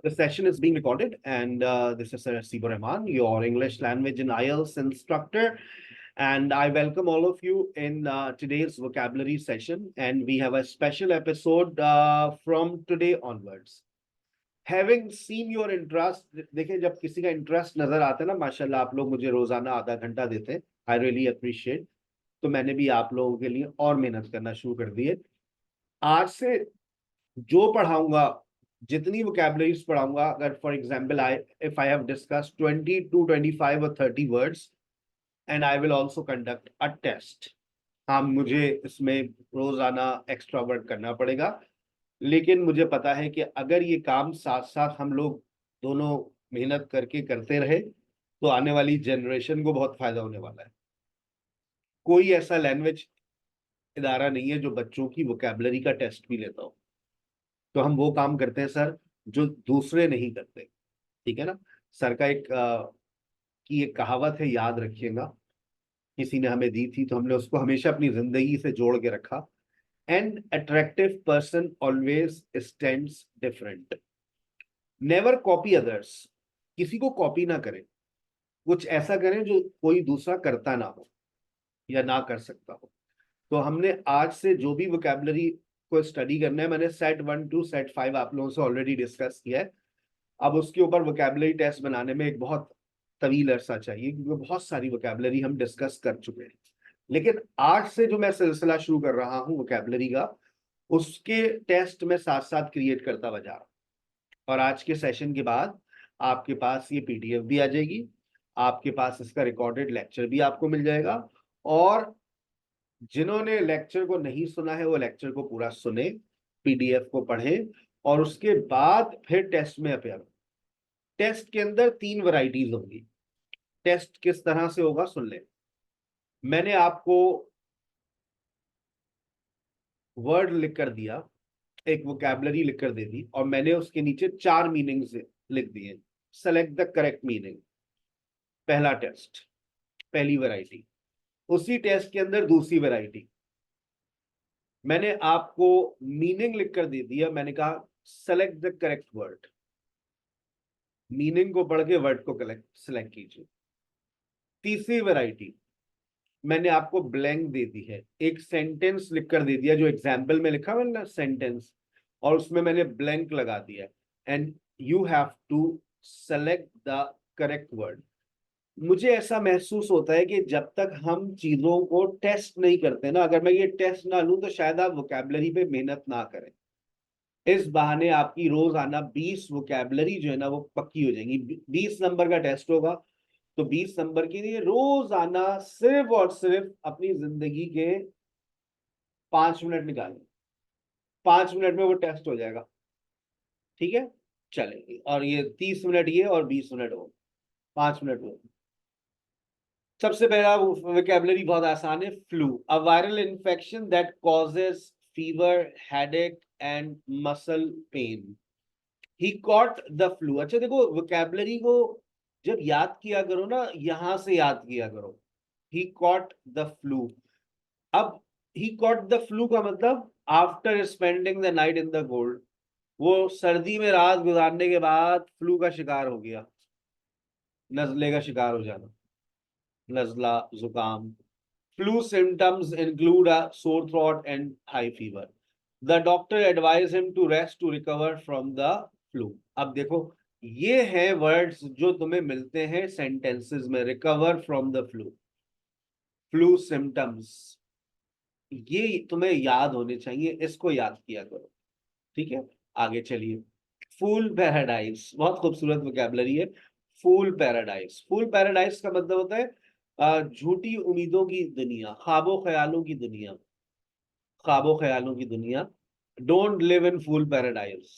The session is being recorded, and this is Sir Sibo Rahman, your English language and IELTS instructor. And I welcome all of you in today's vocabulary session. And we have a special episode from today onwards. Having seen your interest, देखिए जब किसी का interest नजर आता है ना, माशाल्लाह आप लोग मुझे रोजाना आधा घंटा देते हैं. I really appreciate. तो मैंने भी आप लोगों के लिए और मेहनत करना शुरू कर दी है. आज से जो पढ़ाऊंगा, जितनी वोकैबुलरीज पढ़ाऊंगा, अगर for example if I have discussed 20 to 25 or 30 words, and I will also conduct a test. हाँ, मुझे इसमें रोजाना एक्स्ट्रा वर्क करना पड़ेगा, लेकिन मुझे पता है कि अगर ये काम साथ साथ हम लोग दोनों मेहनत करके करते रहे तो आने वाली जनरेशन को बहुत फायदा होने वाला है. कोई ऐसा लैंग्वेज इदारा नहीं है जो बच्चों की वोकैबुलरी का टेस्ट भी लेता हो. तो हम वो काम करते हैं सर जो दूसरे नहीं करते. ठीक है ना. सर का एक कहावत है, याद रखिएगा. किसी ने हमें दी थी तो हमने उसको हमेशा अपनी जिंदगी से जोड़ के रखा. An attractive person always stands different. Never copy others. किसी को कॉपी ना करें. कुछ ऐसा करें जो कोई दूसरा करता ना हो या ना कर सकता हो. तो हमने आज से जो भी वोकैबुलरी को स्टडी करना है, मैंने सेट 1 to सेट 5 आप लोगों से ऑलरेडी डिस्कस किया है. अब उसके ऊपर वोकैबुलरी टेस्ट बनाने में एक बहुत तवील अरसा चाहिए, क्योंकि बहुत सारी वोकैबुलरी हम डिस्कस कर चुके हैं. लेकिन आज से जो मैं सिलसिला शुरू कर रहा हूँ वोकैबुलरी का, उसके टेस्ट में साथ साथ क्रिएट करता हुआ जा रहा हूँ. और आज के सेशन के बाद आपके पास ये पीडीएफ भी आ जाएगी, आपके पास इसका रिकॉर्डेड लेक्चर भी आपको मिल जाएगा. और जिन्होंने लेक्चर को नहीं सुना है वो लेक्चर को पूरा सुने, पीडीएफ को पढ़ें, और उसके बाद फिर टेस्ट में अपेयर हो. टेस्ट के अंदर 3 वैरायटीज होंगी. टेस्ट किस तरह से होगा सुन ले. मैंने आपको वर्ड लिख कर दिया, एक वोकैबुलरी लिख कर दे दी, और मैंने उसके नीचे 4 मीनिंग्स लिख दिए. Select the correct meaning. पहला टेस्ट, पहली वैरायटी. उसी टेस्ट के अंदर दूसरी वैरायटी. मैंने आपको मीनिंग लिख कर दे दिया, मैंने कहा select the correct word. Meaning को पढ़ के वर्ड को सेलेक्ट कीजिए. तीसरी वैरायटी मैंने आपको ब्लैंक दे दी है. एक सेंटेंस लिख कर दे दिया जो एग्जाम्पल में लिखा हुआ ना सेंटेंस, और उसमें मैंने ब्लैंक लगा दिया. And you have to select the correct word. मुझे ऐसा महसूस होता है कि जब तक हम चीजों को टेस्ट नहीं करते ना, अगर मैं ये टेस्ट ना लूं तो शायद आप वोकैबुलरी पे मेहनत ना करें. इस बहाने आपकी रोजाना 20 वोकैबुलरी जो है ना वो पक्की हो जाएंगी. 20 नंबर का टेस्ट होगा, तो 20 नंबर के लिए रोजाना सिर्फ और सिर्फ अपनी जिंदगी के 5 मिनट निकालें. 5 मिनट में वो टेस्ट हो जाएगा. ठीक है, चलेंगे. और ये 30 मिनट ये और 20 मिनट वो, 5 मिनट वो. सबसे पहला वोकैबुलरी बहुत आसान है. Flu, a viral infection that causes fever, headache and muscle pain. He caught the flu. अच्छा देखो, वोकैबुलरी को जब याद किया करो ना, यहां से याद किया करो. ही कॉट द फ्लू. अब ही कॉट द फ्लू का मतलब after spending the night in the cold. वो सर्दी में रात गुजारने के बाद फ्लू का शिकार हो गया, नजले का शिकार हो जाना, नजला, जुकाम. Flu symptoms include a sore throat and high fever. The doctor advised him to rest to recover from the flu. अब देखो, ये है वर्ड्स जो तुम्हें मिलते हैं सेंटेंसेस में. Recover from the flu, flu symptoms, ये तुम्हें याद होने चाहिए. इसको याद किया करो. ठीक है, आगे चलिए. फूल पैराडाइज, बहुत खूबसूरत वोकैबुलरी है. फूल पैराडाइज. फूल पैराडाइज का मतलब होता है झूठी उम्मीदों की दुनिया, ख्वाबों ख्यालों की दुनिया. ख्वाबों ख्यालों की दुनिया. Don't live in fool paradise.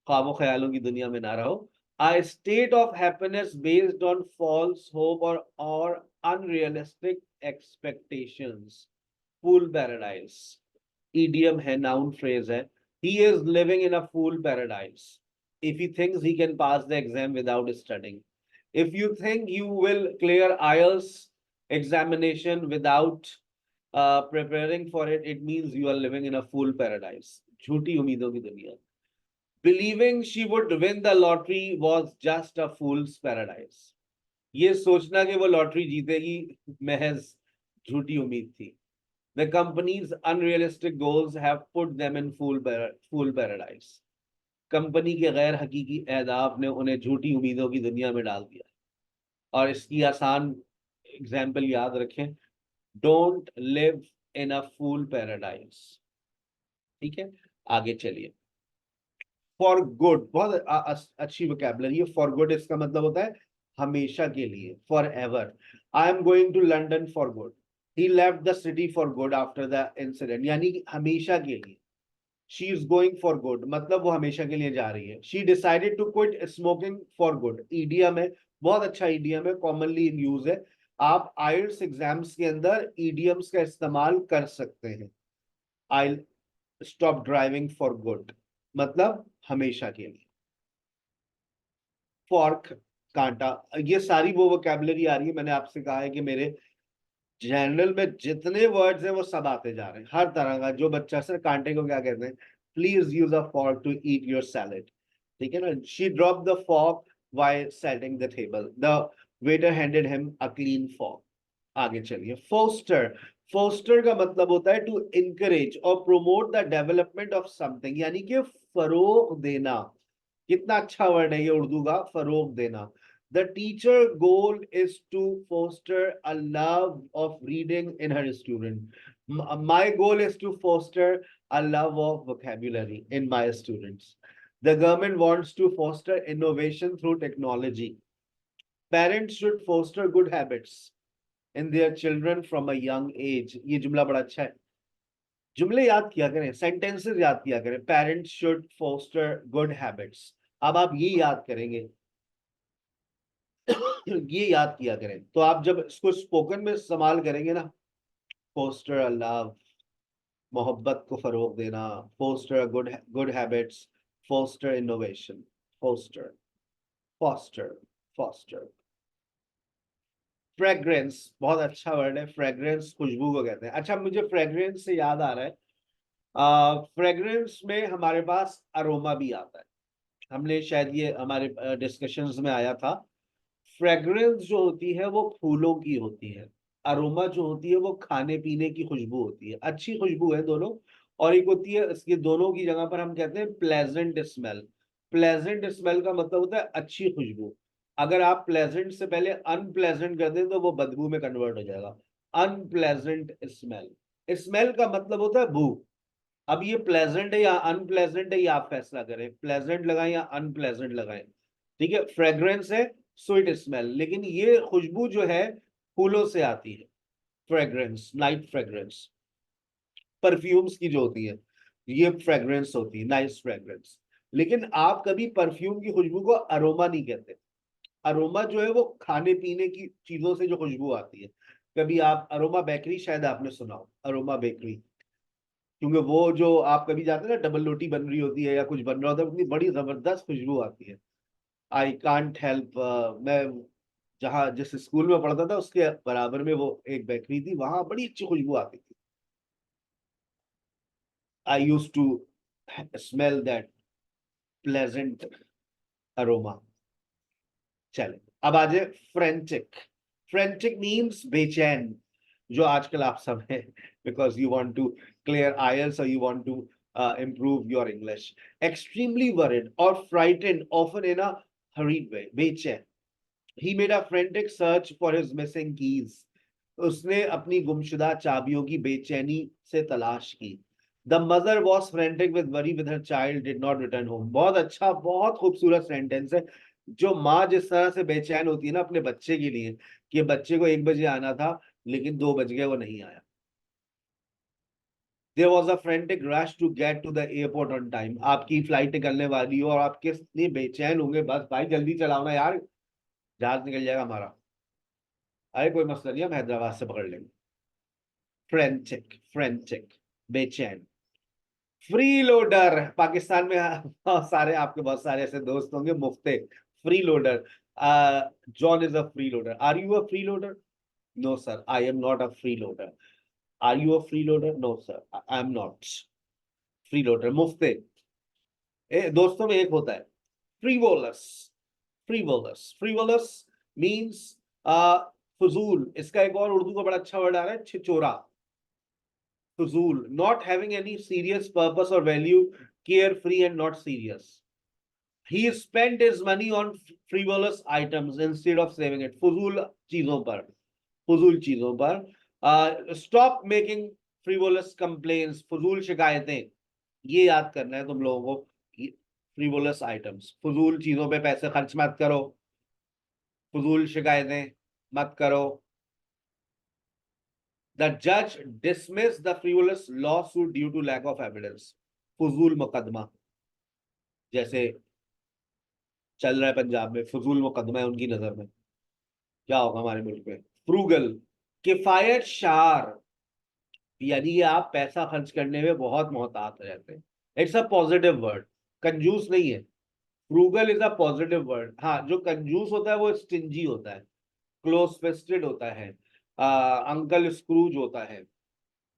ख्वाबों ख्यालों की दुनिया में ना रहो. A state of happiness based on false hope or unrealistic expectations. Fool paradise. Idiom है, noun phrase है. He is living in a fool paradise if he thinks he can pass the exam without studying. If you think you will clear IELTS examination without preparing for it, it means you are living in a fool paradise. झूठी उम्मीदों की दुनिया. Believing she would win the lottery was just a fools paradise. ये सोचना कि वो lottery जीतेगी महज झूठी उम्मीद थी। The company's unrealistic goals have put them in fool paradise. Company के गैर हकीकी अहदाफ ने उन्हें झूठी उम्मीदों की दुनिया में डाल दिया। और इसकी आसान एग्जाम्पल याद रखें, don't live in a fool paradise. ठीक है, आगे चलिए। फॉर गुड, बहुत अच्छी वोकैबुलरी है। फॉर गुड इसका मतलब होता है हमेशा के लिए, forever. I am going to London for good. He left the city for good after the incident, यानी कि हमेशा के लिए। She is going for good मतलब वो हमेशा के लिए जा रही है। She decided to quit smoking for good, idiom है, बहुत अच्छा ईडियम है, कॉमनली इन यूज है। आप आईएलटीएस एग्जाम्स के अंदर ईडियम्स का इस्तेमाल कर सकते हैं। I stop driving for good मतलब हमेशा के लिए। फॉर्क, कांटा, ये सारी वो वोकैबुलरी आ रही है। मैंने आपसे कहा है कि मेरे जनरल में जितने वर्ड्स हैं वो सब आते जा रहे हैं, हर तरह का। जो बच्चा, सर कांटे को क्या कहते हैं, please use a fork to eat your salad. ठीक है ना। She drop the fork while setting the table, the waiter handed him a clean fork. आगे चलिए। फोस्टर, फोस्टर का मतलब होता है टू इनकरेज और promote the development of something, यानी कि फरोग देना। कितना अच्छा वर्ड है ये उर्दू का, फरोग देना। The teacher goal is to foster a love of reading in her student. My goal is to foster a love of vocabulary in my students. The government wants to foster innovation through technology. Parents should foster good habits in their children from a young age. ये जुमला बड़ा अच्छा है। जुमले याद किया करें, sentences याद किया करें। Parents should foster good habits. अब आप ये याद करेंगे, ये याद किया करें, तो आप जब इसको स्पोकन में इस्तेमाल करेंगे ना, फोस्टर लव, मोहब्बत को फरोग देना, foster good good habits, foster innovation, foster, foster, foster. Fragrance, बहुत अच्छा वर्ड है। फ्रेग्रेंस खुशबू को कहते हैं। अच्छा, मुझे फ्रेग्रेंस से याद आ रहा है, फ्रेग्रेंस में हमारे पास अरोमा भी आता है। हमने शायद ये हमारे डिस्कशंस में आया था। फ्रेग्रेंस जो होती है वो फूलों की होती है। अरोमा जो होती है वो खाने पीने की खुशबू होती है, अच्छी खुशबू है दोनों। और एक होती है, इसकी दोनों की जगह पर हम कहते हैं प्लेजेंट स्मेल। प्लेजेंट स्मेल का मतलब होता है अच्छी खुशबू। अगर आप प्लेजेंट से पहले अनप्लेजेंट कर दें तो वो बदबू में कन्वर्ट हो जाएगा। अनप्लेजेंट स्मेल, स्मेल का मतलब होता है बू। अब ये प्लेजेंट है या अनप्लेजेंट है, ये आप फैसला करें, प्लेजेंट लगाएं या अनप्लेजेंट लगाएं। ठीक है, फ्रेग्रेंस है स्वीट स्मेल, लेकिन ये खुशबू जो है फूलों से आती है। फ्रेग्रेंस, नाइट फ्रेग्रेंस, परफ्यूम्स की जो होती है ये फ्रेग्रेंस होती है, नाइस फ्रेग्रेंस। लेकिन आप कभी परफ्यूम की खुशबू को अरोमा नहीं कहते। अरोमा जो है वो खाने पीने की चीजों से जो खुशबू आती है। कभी आप अरोमा बेकरी, शायद आपने सुना हो अरोमा बेकरी, क्योंकि वो जो आप कभी जाते हैं ना, डबल रोटी बन रही होती है या कुछ बन रहा होता है, उतनी बड़ी जबरदस्त खुशबू आती है। आई कांट हेल्प, मैं जहाँ जिस स्कूल में पढ़ता था उसके बराबर में वो एक बेकरी थी, वहां बड़ी अच्छी खुशबू आती थी। I use to smell that pleasant aroma. चले, अब आ जाए फ्रेंचिक। फ्रेंचिक मीन्स बेचैन, जो आजकल आप सब हैं, because you want to clear IELTS और you want to improve your English. Extremely worried or frightened, often in a hurried way, बेचैन। He made a frantic search for his missing keys. उसने अपनी गुमशुदा चाबियों की बेचैनी से तलाश की। The mother was frantic with worry with her child did not return home. बहुत अच्छा, बहुत खूबसूरत सेंटेंस है। जो माँ जिस तरह से बेचैन होती है ना अपने बच्चे के लिए, कि बच्चे को 1 बजे आना था लेकिन 2 बज गए, वो नहीं आया। There was a frantic rush to get to the airport on time. आपकी फ्लाइट निकलने वाली हो और आप कितनी बेचैन होंगे, बस भाई जल्दी चलाओ ना यार, जहाज निकल जाएगा हमारा। अरे कोई मसला नहीं, हम हैदराबाद से पकड़ लेंगे। फ्रेंचिक, फ्रेंचिक, बेचैन। फ्री लोडर, पाकिस्तान में बहुत सारे, आपके बहुत सारे ऐसे दोस्त होंगे मुफ्ते। Freeloader, John is a freeloader. Are you a freeloader? No sir, I am not a freeloader. Are you a freeloader? No sir, I am not freeloader. मुफ्ते, दोस्तों में एक होता है फ्रीवोलस। फ्रीवोलस, फ्रीवोलस means फजूल। इसका एक और उर्दू का बड़ा अच्छा वर्ड आ रहा है, छिचोरा। फजूल, not having any serious purpose और value, carefree and not serious. He spent his money on frivolous items instead of saving it. फजूल चीजों पर, फजूल चीजों पर। स्टॉप मेकिंग फ्रीवोलस कंप्लेन्स, फजूल शिकायतें। ये याद करना है तुम लोगों को। फ्रीवोलस आइटम्स, फजूल चीजों पे पैसे खर्च मत करो, फजूल शिकायतें मत करो। द जज dismiss the frivolous lawsuit due to lack of evidence. फजूल मुकदमा जैसे चल रहा है पंजाब में, फजूल मुकदमा है उनकी नजर में, क्या होगा हमारे मुल्क में। फ्रूगल, किफायत शार, यानी ये आप पैसा खर्च करने में बहुत मोहतात रहते हैं। इट्स अ पॉजिटिव वर्ड, कंजूस नहीं है। Frugal is a positive word. हाँ, जो कंजूस होता है वो स्टिंजी होता है, क्लोज फिस्टेड होता है, अंकल स्क्रूज होता है,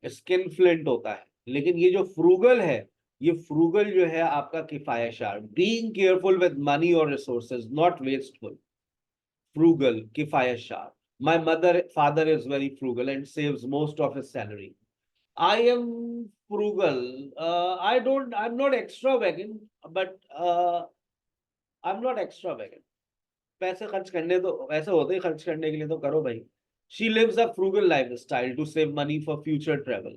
स्किन फ्लिंट होता है। लेकिन ये जो फ्रूगल है, ये फ्रूगल जो है आपका किफायतशार, बीइंग केयरफुल विद मनी और resources, not wasteful. frugal, kifayat. My father is very frugal and saves most of his salary. I am frugal. I'm not extravagant, but I'm not extravagant. पैसे खर्च करने तो ऐसे होते ही, खर्च करने के लिए तो करो भाई। She lives a frugal lifestyle to save money for future travel.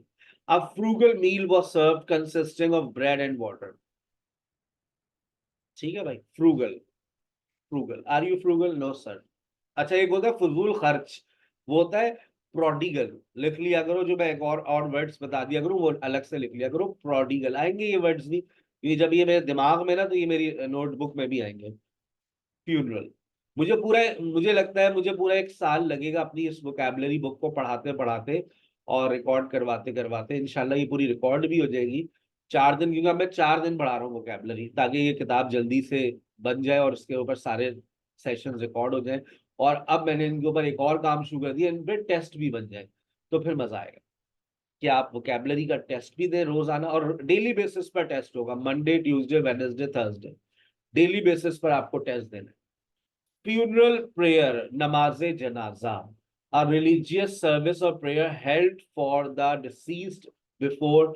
A frugal meal was served consisting of bread and water. ठीक है भाई, frugal, frugal. Are you frugal? No, sir. अच्छा, एक होता है फजूल खर्च, वो होता है प्रोडिगल। लिख लिया करो, जो मैं एक और वर्ड्स बता दिया करूँ वो अलग से लिख लिया करो। प्रोडिगल आएंगे ये वर्ड्स भी, ये जब ये मेरे दिमाग में ना, तो ये मेरी नोटबुक में भी आएंगे। फ्यूनरल, मुझे लगता है मुझे पूरा एक साल लगेगा अपनी इस वोकैबुलरी बुक को पढ़ाते पढ़ाते और रिकॉर्ड करवाते करवाते। इंशाल्लाह ये पूरी रिकॉर्ड भी हो जाएगी 4 दिन, क्योंकि अब मैं 4 दिन पढ़ा रहा हूँ वोकैबुलरी, ताकि ये किताब जल्दी से बन जाए और उसके ऊपर सारे सेशन रिकॉर्ड हो जाए। और अब मैंने इनके ऊपर एक और काम शुरू कर दिया, इन पे टेस्ट भी बन जाए, तो फिर मजा आएगा कि आप वोकैबुलरी का टेस्ट भी दें रोजाना, और डेली बेसिस पर टेस्ट होगा, Monday Tuesday Wednesday Thursday, daily basis पर आपको टेस्ट देना है। फ्यूनरल प्रेयर, नमाज जनाजा, a religious service or prayer held for the deceased before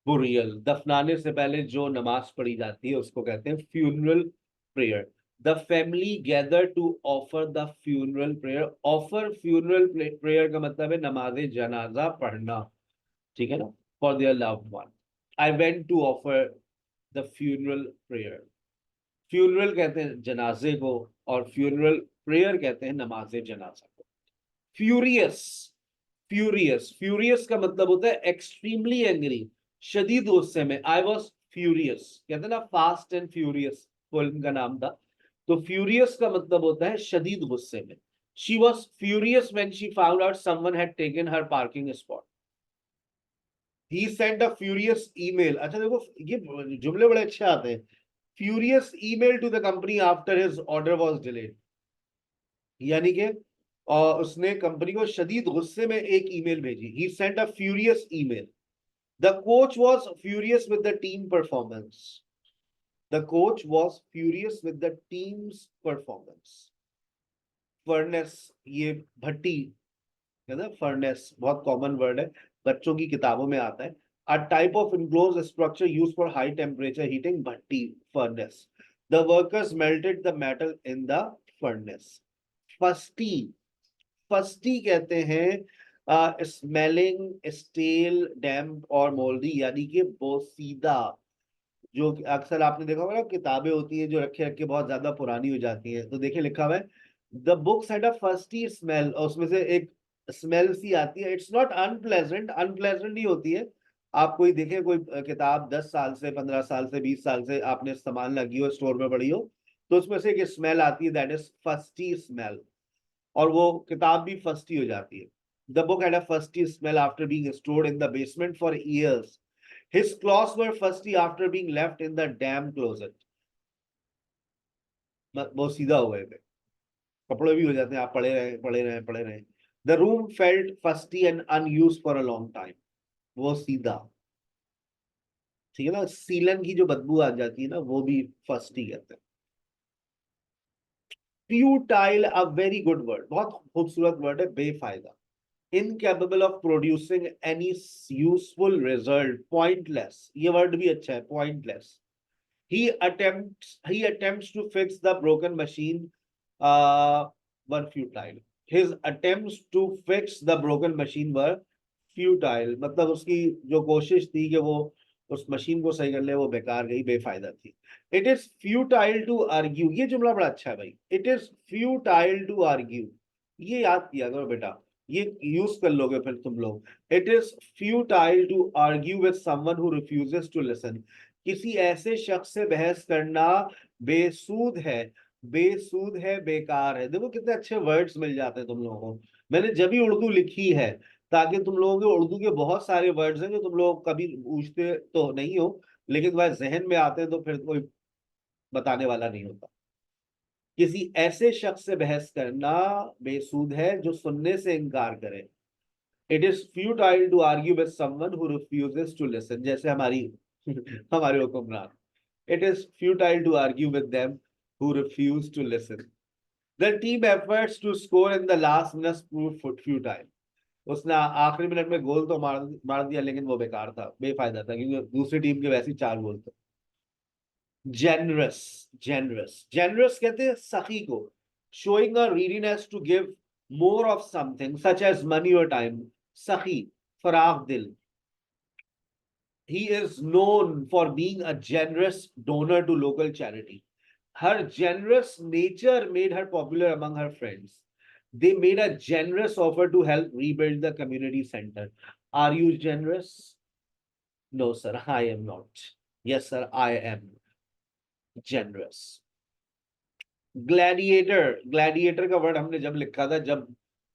burial. दफनाने से पहले जो नमाज पढ़ी जाती है उसको कहते हैं funeral prayer. The family gather to offer the funeral prayer. Offer funeral prayer का मतलब है नमाज जनाजा पढ़ना, ठीक है ना, for their loved one. I went to offer the funeral prayer. Funeral कहते हैं जनाजे को, और फ्यूनरल प्रेयर कहते हैं नमाज जनाजा को। फ्यूरियस, फ्यूरियस, फ्यूरियस का मतलब होता है एक्सट्रीमली एंग्री, शदीद गुस्से में। आई वॉज फ्यूरियस, कहते हैं ना फास्ट एंड फ्यूरियस, फिल्म का नाम था। तो फ्यूरियस का मतलब होता है शदीद गुस्से में। She was furious when she found out someone had taken her parking spot. He sent a furious email. अच्छा देखो, ये जुमले बड़े अच्छे आते हैं। Furious email to the company after his order was delayed, यानी कि और उसने कंपनी को शदीद गुस्से में एक ईमेल भेजी। He sent a furious email. The coach was furious with the team performance. The coach was furious with the team's performance. Furnace, ये भट्टी, है ना, फर्नेस बहुत कॉमन वर्ड है, बच्चों की किताबों में आता है। A type of enclose structure use for high temperature heating, भट्टी, furnace. The workers melted the metal in the furnace. Fusty, fusty कहते हैं स्मेलिंग स्टेल डैम्प और मोल्डी, यानी कि बोसीदा। जो अक्सर आपने देखा होगा ना, किताबें होती हैं जो रखे रखे बहुत ज्यादा पुरानी हो जाती हैं, तो देखिए लिखा हुआ है the books had a fusty smell, और उसमें से एक स्मेल सी आती है। इट्स नॉट अनप्लेजेंट, अनप्लेजेंट नहीं होती है। आप कोई देखें, कोई किताब 10 साल से, 15 साल से, 20 साल से आपने इस्तेमाल लगी हो, स्टोर में पड़ी हो, तो उसमें से एक स्मेल आती है, दैट इज फस्टी स्मेल, और वो किताब भी फस्टी हो जाती है। The book had a fusty smell after being stored in the basement for years. His clothes were fusty after being left in the damp closet. बहुत सीधा हो गए थे, कपड़े भी हो जाते हैं, आप पड़े रहे पड़े रहे पड़े रहे। The room felt fusty and unused for a long time. वो सीधा, ठीक है ना, सीलन की जो बदबू आ जाती है ना, वो भी फर्स्ट ही कहते हैं। Futile, a very good word, बहुत खूबसूरत वर्ड है, बेफायदा। Incapable of producing any useful result, pointless, ये वर्ड भी अच्छा है, pointless. He attempts to fix the broken machine were futile. His attempts to fix the broken machine were futile. मतलब उसकी जो कोशिश थी कि वो उस मशीन को सही कर ले, वो बेकार गई, बेफायदा थी। It is futile to argue, ये जुमला बड़ा अच्छा है भाई। It is futile to argue, ये याद किया करो बेटा, ये यूज कर लोगे फिर तुम लोग। It is futile to argue with someone who refuses to listen. किसी ऐसे शख्स से बहस करना बेसूद है, बेसूद है, बेकार है। देखो कितने अच्छे वर्ड्स मिल जाते हैं तुम लोगों को। मैंने जब भी उर्दू लिखी है ताकि तुम लोगों के उर्दू के बहुत सारे वर्ड्स हैं जो तुम लोग कभी पूछते तो नहीं हो, लेकिन तुम्हारे जहन में आते हैं, तो फिर कोई बताने वाला नहीं होता। किसी ऐसे शख्स से बहस करना बेसूद है जो सुनने से इनकार करे। It is futile to argue with someone who refuses to listen, जैसे हमारी हमारे हुक्मरान। It is futile to argue with them who refuse to listen. The team efforts to score in the last minute proved futile. उसने आखिरी minute में गोल तो मार दिया, लेकिन वो बेकार था, बेफायदा था, क्योंकि दूसरी टीम के वैसे ही 4 गोल थे। जेनरस, जेनरस, जेनरस कहते हैं सखी को। Showing a readiness to give more of something such as money or time, सखी, फराग दिल। He is known for being a generous donor to local charity. Her generous nature made her popular among her friends. They made a generous offer to help rebuild the community center. Are you generous? No, sir, I am not. Yes, sir, I am generous. Gladiator, gladiator का word हमने जब लिखा था, जब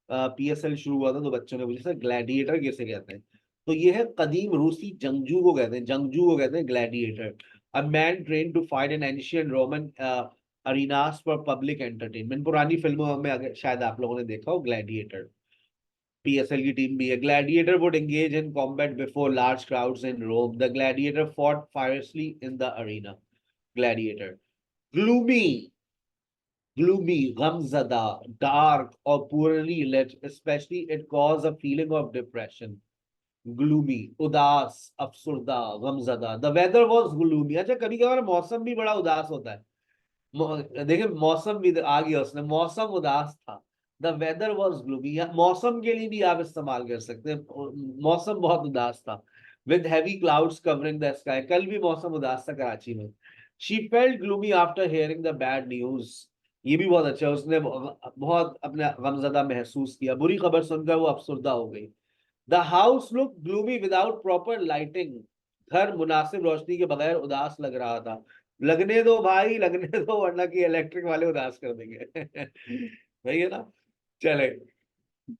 PSL शुरू हुआ था, तो बच्चों ने पूछा सर ग्लैडिएटर कैसे कहते हैं, तो ये है कदीम रूसी जंगजू को कहते हैं, जंगजू को कहते हैं gladiator. A man train to fight in ancient Roman arenas for public entertainment. पुरानी फिल्मों में अगर शायद आप लोगों ने देखा हो ग्लैडिएटर। पीएसएल की टीम भी है। Gladiator would engage in combat before large crowds in Rome. The gladiator fought fiercely in the arena. Gladiator. Gloomy, gloomy, ghamzada, dark, or poorly lit, especially it cause a feeling of depression. Gloomy, उदास, अफसुर्दा, गमजदा। The weather was gloomy. अच्छा, कभी कभार मौसम भी बड़ा उदास होता है। देखिए मौसम भी आ गया उसने, मौसम उदास था। The weather was gloomy, या मौसम के लिए भी आप इस्तेमाल कर सकते हैं, मौसम बहुत उदास था। With heavy clouds covering the sky, कल भी मौसम उदास था कराची में। She felt gloomy after hearing the bad news. ये भी बहुत अच्छा है, उसने बहुत अपने गमजदा महसूस किया, बुरी खबर सुनकर वो अफसुर्दा हो गई। The house look gloomy without proper lighting. घर मुनासिब रोशनी के बगैर उदास लग रहा था। लगने दो भाई, लगने दो, वरना कि इलेक्ट्रिक वाले उदास कर देंगे। सही है ना। चले,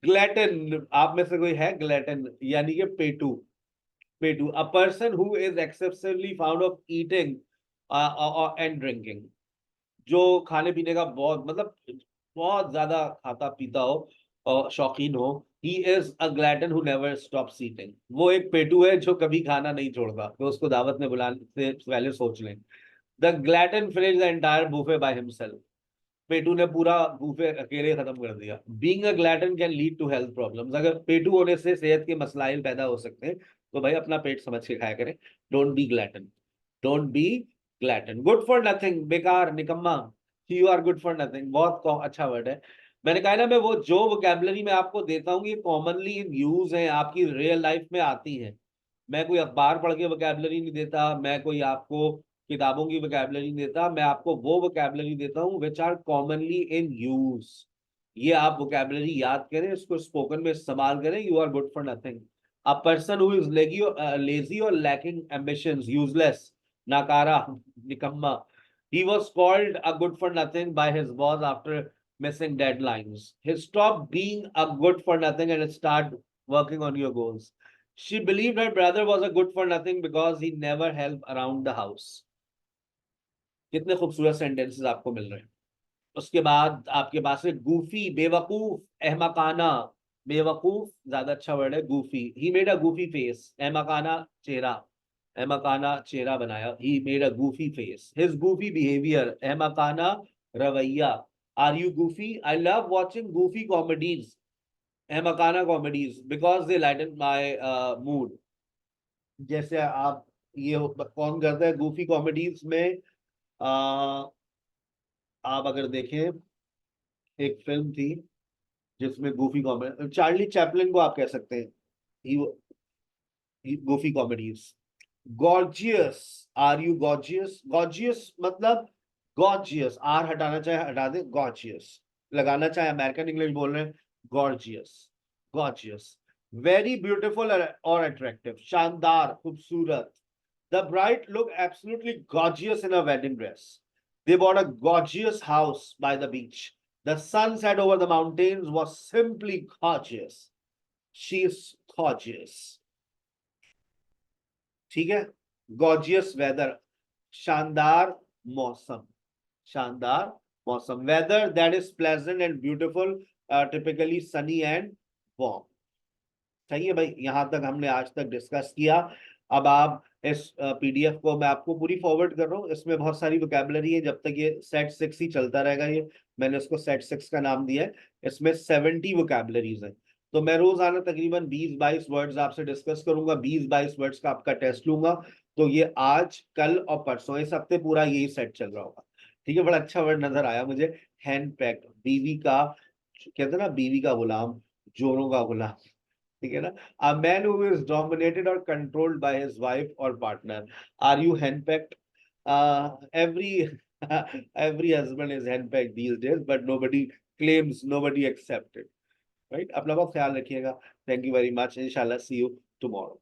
ग्लैटन, आप में से कोई है ग्लैटन, यानी कि पेटू। पेटू, a person who is excessively found of eating and drinking. जो खाने पीने का बहुत, मतलब बहुत ज्यादा खाता पीता हो और शौकीन हो। He is a glutton who never stops eating. वो एक पेटू है जो कभी खाना नहीं छोड़ता, तो उसको दावत में बुलाने से पहले सोच लें। The glutton finish the entire buffet by himself. पेटू ने पूरा बुफे अकेले खत्म कर दिया। Being a glutton can lead to health problems. अगर पेटू होने से सेहत के मसलाइल पैदा हो सकते हैं, तो भाई अपना पेट समझ के खाया करें। Don't be glutton, don't be glutton. Good for nothing, बेकार, निकम्मा। You are good for nothing, बहुत अच्छा वर्ड है। मैंने कहा ना, मैं वो जो वोकैबुलरी मैं आपको देता हूँ, ये कॉमनली इन यूज है, आपकी रियल लाइफ में आती है। मैं कोई अखबार पढ़ के वोकैबुलरी नहीं देता, मैं कोई आपको किताबों की वोकैबुलरी नहीं देता, मैं आपको वो वोकैबुलरी देता हूँ which are commonly in use. ये आप वोकैबुलरी याद करें, इसको स्पोकन में इस्तेमाल करें। You are good for nothing. A person who is lazy और लैकिंग एम्बिशंस, यूजलेस, नाकारा, निकम्मा। He was called a good for nothing by his boss after missing deadlines. He stopped being a good for nothing and started working on your goals. She believed her brother was a good for nothing because he never helped around the house. कितने खूबसूरत sentences आपको मिल रहे हैं। उसके बाद आपके पास है Goofy, बेवकूफ, अहमकाना। बेवकूफ ज्यादा अच्छा वर्ड है, goofy. He made a goofy face, अहमकाना चेहरा। अहमकाना चेहरा बनाया, he made a goofy face, his goofy behavior, अहमकाना रवैया, are you goofy? I love watching goofy comedies, अहमकाना comedies because they lighten my mood. जैसे आप ये कौन करता है goofy comedies में, आ, आप अगर देखें एक फिल्म थी जिसमें गोफी कॉमेडी, चार्ली चैपलिन को आप कह सकते हैं, goofy comedies. Gorgeous, are you gorgeous? Gorgeous मतलब गॉर्जियस, आर हटाना चाहे हटा दे, गॉर्जियस लगाना चाहे, अमेरिकन इंग्लिश बोल रहे हैं, गॉर्जियस, गॉर्जियस, वेरी ब्यूटीफुल और अट्रैक्टिव, शानदार, खूबसूरत। The bride look absolutely gorgeous in a wedding dress, they bought a gorgeous house by the beach, the sunset over the mountains was simply gorgeous, she is gorgeous, ठीक है। Gorgeous weather, शानदार मौसम, शानदार मौसम, whether that is pleasant and beautiful, typically Sunny and warm. सही है भाई, यहां तक हमने आज तक डिस्कस किया। अब आप इस पीडीएफ को मैं आपको पूरी फॉरवर्ड कर रहा हूँ, इसमें बहुत सारी वोकैबुलरी है, जब तक ये सेट 6 ही चलता रहेगा, ये मैंने इसको सेट 6 का नाम दिया है, इसमें 70 वोकैबुलरीज है। तो मैं रोजाना तकरीबन 20-22 वर्ड्स आपसे डिस्कस करूंगा, 20-22 वर्ड्स का आपका टेस्ट लूंगा। तो ये आज, कल और परसों, इस हफ्ते पूरा यही सेट चल रहा होगा, ठीक है। बड़ा अच्छा वर्ड नजर आया मुझे, हैंड पैक्ड, बीवी का, कहते हैं ना बीवी का गुलाम, जोरों का गुलाम, ठीक है ना। A man who is dominated or controlled by his wife or partner. Are you henpecked? Every every husband is henpecked these days, but nobody claims, nobody accepts it. Right? अपना बहुत ख्याल रखिएगा। Thank you very much. Inshallah, see you tomorrow.